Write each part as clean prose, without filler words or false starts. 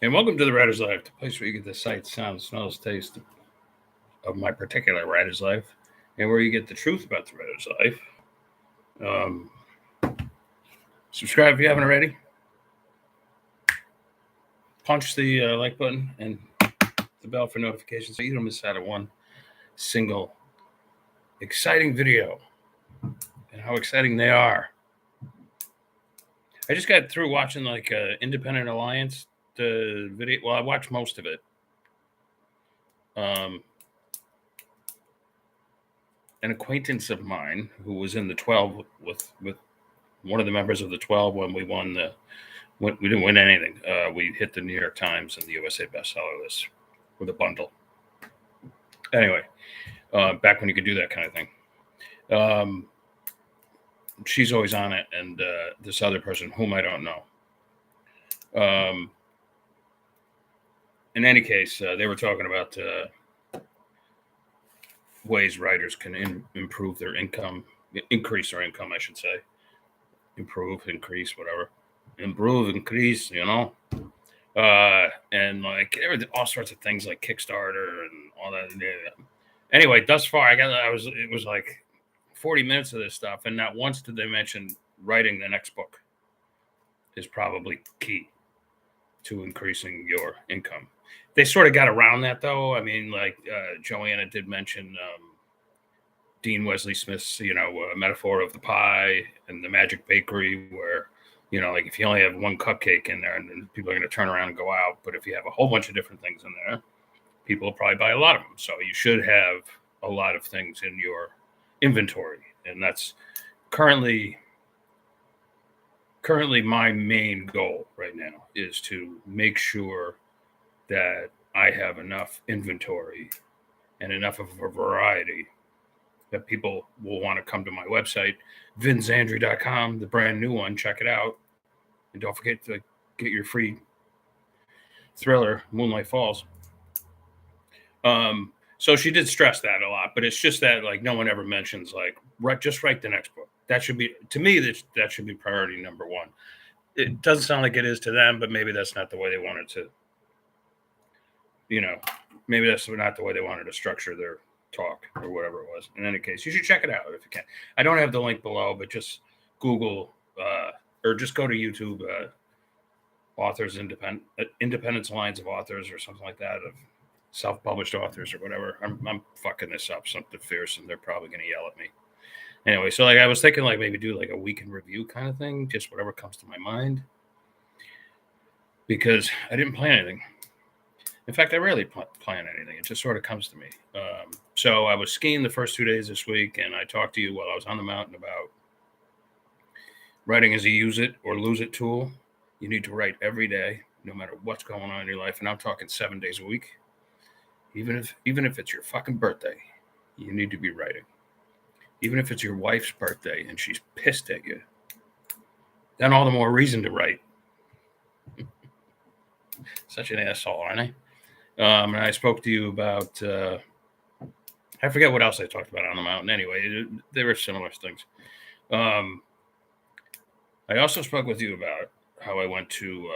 And welcome to the Writer's Life, the place where you get the sight, sound, smells, taste of my particular writer's life, and where you get the truth about the writer's life. Um, Subscribe if you haven't already. Punch the like button and the bell for notifications so you don't miss out on one single exciting video and how exciting they are. I just got through watching like Independent Alliance, the video. Well, I watched most of it. Um, an acquaintance of mine who was in the 12 with one of the members of the 12 when we won the we didn't win anything. We hit the New York Times and the USA bestseller list with a bundle. Anyway, back when you could do that kind of thing. She's always on it, and this other person, whom I don't know. In any case, they were talking about ways writers can improve their income, increase their income, I should say. Improve, increase, whatever. Improve, increase, and like there were all sorts of things like Kickstarter and all that. Anyway, thus far, it was like 40 minutes of this stuff, and not once did they mention writing the next book is probably key to increasing your income. They sort of got around that, though. I mean, like Joanna did mention Dean Wesley Smith's, metaphor of the pie and the magic bakery, where, like if you only have one cupcake in there, and people are going to turn around and go out. But if you have a whole bunch of different things in there, people will probably buy a lot of them. So you should have a lot of things in your inventory, and that's currently my main goal right now is to make sure that I have enough inventory and enough of a variety that people will want to come to my website, vinzandri.com, the brand new one. Check it out. And don't forget to get your free thriller, Moonlight Falls. So she did stress that a lot, but it's just that like no one ever mentions like just write the next book. That should be, to me, that should be priority number one. It doesn't sound like it is to them, but maybe that's not the way they wanted to, maybe that's not the way they wanted to structure their talk or whatever it was. In any case, you should check it out if you can. I don't have the link below, but just Google or just go to YouTube, authors, Independence Alliance of Authors or something like that, of self-published authors or whatever. I'm fucking this up something fierce, and they're probably going to yell at me. Anyway, so like I was thinking like maybe do like a week in review kind of thing, just whatever comes to my mind, because I didn't plan anything. In fact, I rarely plan anything. It just sort of comes to me. So I was skiing the first 2 days this week, and I talked to you while I was on the mountain about writing as a use it or lose it tool. You need to write every day, no matter what's going on in your life. And I'm talking 7 days a week. Even if it's your fucking birthday, you need to be writing. Even if it's your wife's birthday and she's pissed at you, then all the more reason to write. Such an asshole, aren't I? And I spoke to you about, I forget what else I talked about on the mountain. Anyway, there were similar things. I also spoke with you about how I went to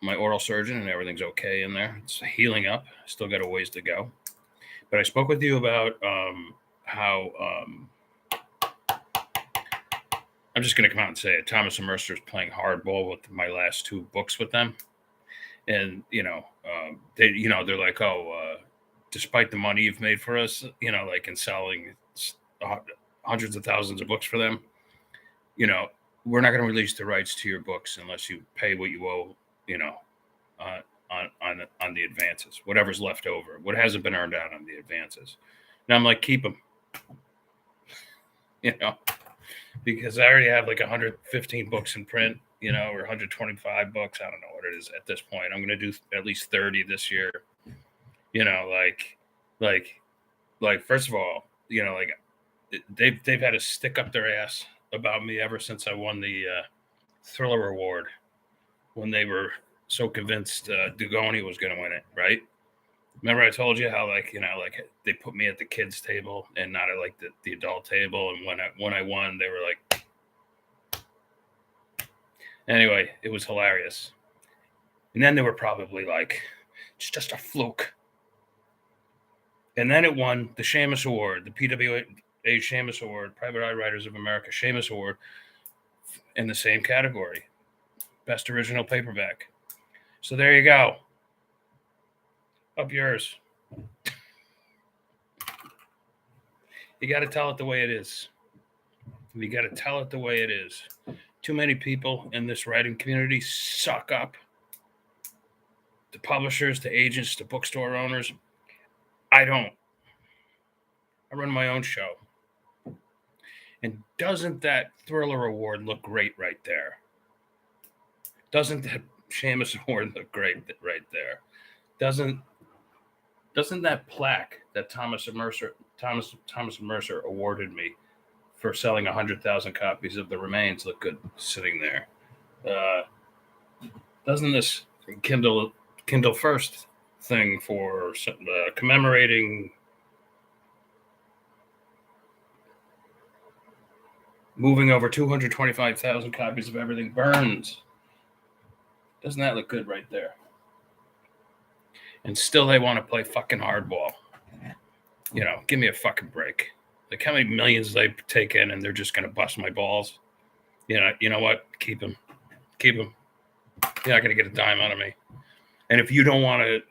my oral surgeon and everything's okay in there. It's healing up. Still got a ways to go. But I spoke with you about how I'm just going to come out and say it. Thomas and Mercer is playing hardball with my last two books with them. And, they're like, despite the money you've made for us, like in selling hundreds of thousands of books for them, we're not going to release the rights to your books unless you pay what you owe, on the advances, whatever's left over, what hasn't been earned out on the advances. And I'm like, keep them, because I already have like 115 books in print, or 125 books. I don't know what it is at this point. I'm going to do at least 30 this year. Like first of all, they've had to stick up their ass about me ever since I won the Thriller Award, when they were so convinced Dugoni was going to win it, right? Remember I told you how they put me at the kids table and not at like the adult table, and when I won, they were like, anyway, it was hilarious. And then they were probably like, it's just a fluke. And then it won the Shamus Award, the PWA Shamus Award, Private Eye Writers of America Shamus Award, in the same category, Best Original Paperback. So there you go. Up yours. You got to tell it the way it is. You got to tell it the way it is. Too many people in this writing community suck up. The publishers, the agents, the bookstore owners. I don't. I run my own show. And doesn't that Thriller Award look great right there? Doesn't that Shamus Award look great right there? Doesn't that plaque that Thomas Mercer awarded me for selling 100,000 copies of The Remains look good sitting there? Doesn't this Kindle First thing for commemorating moving over 225,000 copies of Everything Burns? Doesn't that look good right there? And still they want to play fucking hardball. You know, give me a fucking break. Like how many millions they take in and they're just going to bust my balls. You know what? Keep them. Keep them. You're not going to get a dime out of me. And if you don't want to,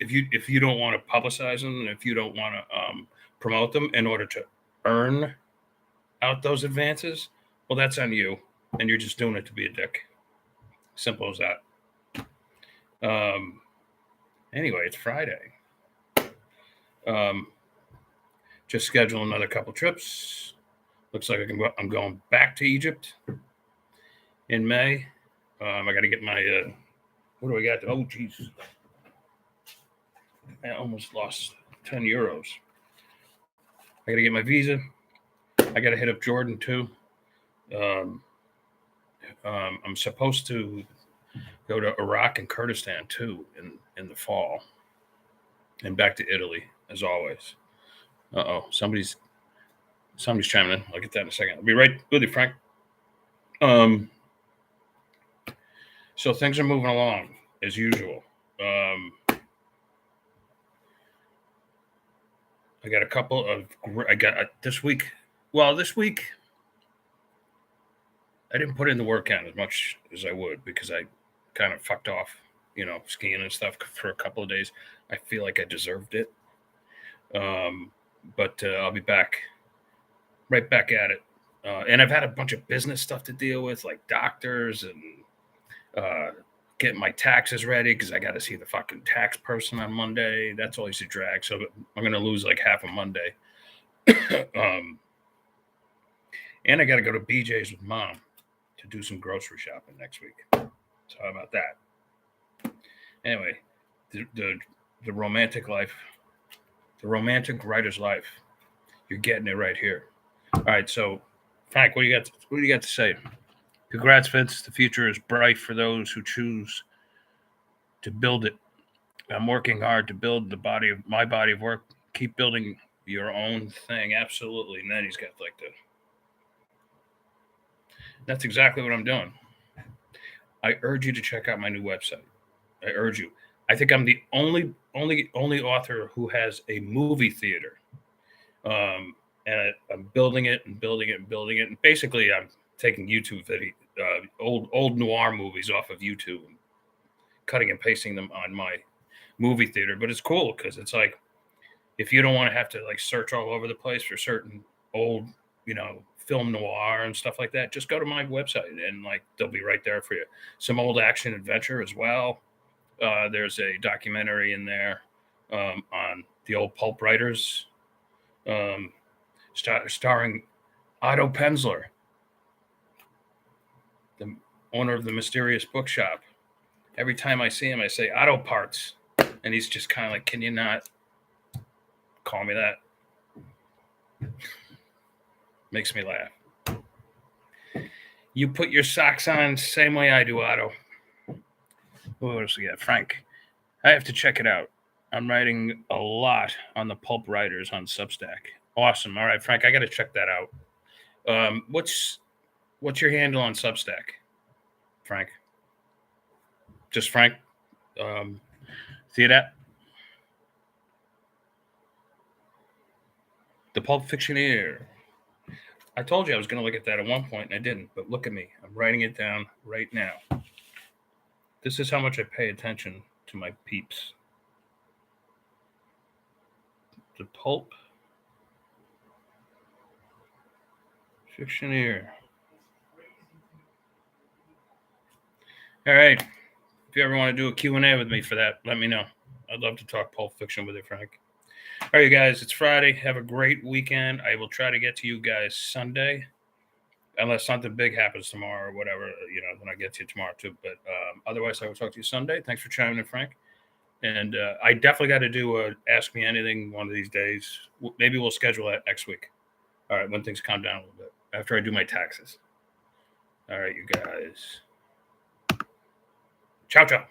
if you don't want to publicize them, and if you don't want to promote them in order to earn out those advances, well, that's on you. And you're just doing it to be a dick. Simple as that. Anyway, it's Friday. Just schedule another couple trips. Looks like I'm going back to Egypt in May. I got to get my, what do I got? Oh, geez. I almost lost 10 euros. I got to get my visa. I got to hit up Jordan too. I'm supposed to go to Iraq and Kurdistan too in the fall, and back to Italy as always. Somebody's chiming in. I'll get that in a second. I'll be right with you, Frank. So things are moving along as usual. I got a couple of. This week. Well, this week I didn't put in the work out as much as I would because I kind of fucked off, skiing and stuff for a couple of days. I feel like I deserved it. But I'll be right back at it. And I've had a bunch of business stuff to deal with, like doctors and getting my taxes ready because I got to see the fucking tax person on Monday. That's always a drag. So I'm going to lose like half a Monday. And I got to go to BJ's with Mom to do some grocery shopping next week. So how about that? Anyway, the romantic life, the romantic writer's life. You're getting it right here. All right, so Frank, what do you got to say? Congrats, Vince. The future is bright for those who choose to build it. I'm working hard to build my body of work. Keep building your own thing. Absolutely. And then he's got like that's exactly what I'm doing. I urge you to check out my new website. I urge you. I think I'm the only author who has a movie theater. And I'm building it and building it and building it. And basically, I'm taking YouTube video, old noir movies off of YouTube, and cutting and pasting them on my movie theater. But it's cool because it's like, if you don't want to have to like search all over the place for certain old, film noir and stuff like that, just go to my website and like they'll be right there for you. Some old action adventure as well. There's a documentary in there on the old pulp writers. Starring Otto Penzler, the owner of the Mysterious Bookshop. Every time I see him, I say Otto Parts, and he's just kind of like, "Can you not call me that?" Makes me laugh. You put your socks on same way I do, Otto. What else we got? Frank. I have to check it out. I'm writing a lot on the pulp writers on Substack. Awesome. All right, Frank, I got to check that out. What's your handle on Substack, Frank? Just Frank. See that? The Pulp Fictioneer. I told you I was going to look at that at one point, and I didn't. But look at me. I'm writing it down right now. This is how much I pay attention to my peeps. The Pulp Fictioneer. All right. If you ever want to do a Q&A with me for that, let me know. I'd love to talk Pulp Fiction with you, Frank. All right, you guys, it's Friday. Have a great weekend. I will try to get to you guys Sunday, unless something big happens tomorrow or whatever, then I get to you tomorrow too. But otherwise, I will talk to you Sunday. Thanks for chiming in, Frank. And I definitely got to do a Ask Me Anything one of these days. Maybe we'll schedule that next week. All right, when things calm down a little bit, after I do my taxes. All right, you guys. Ciao, ciao.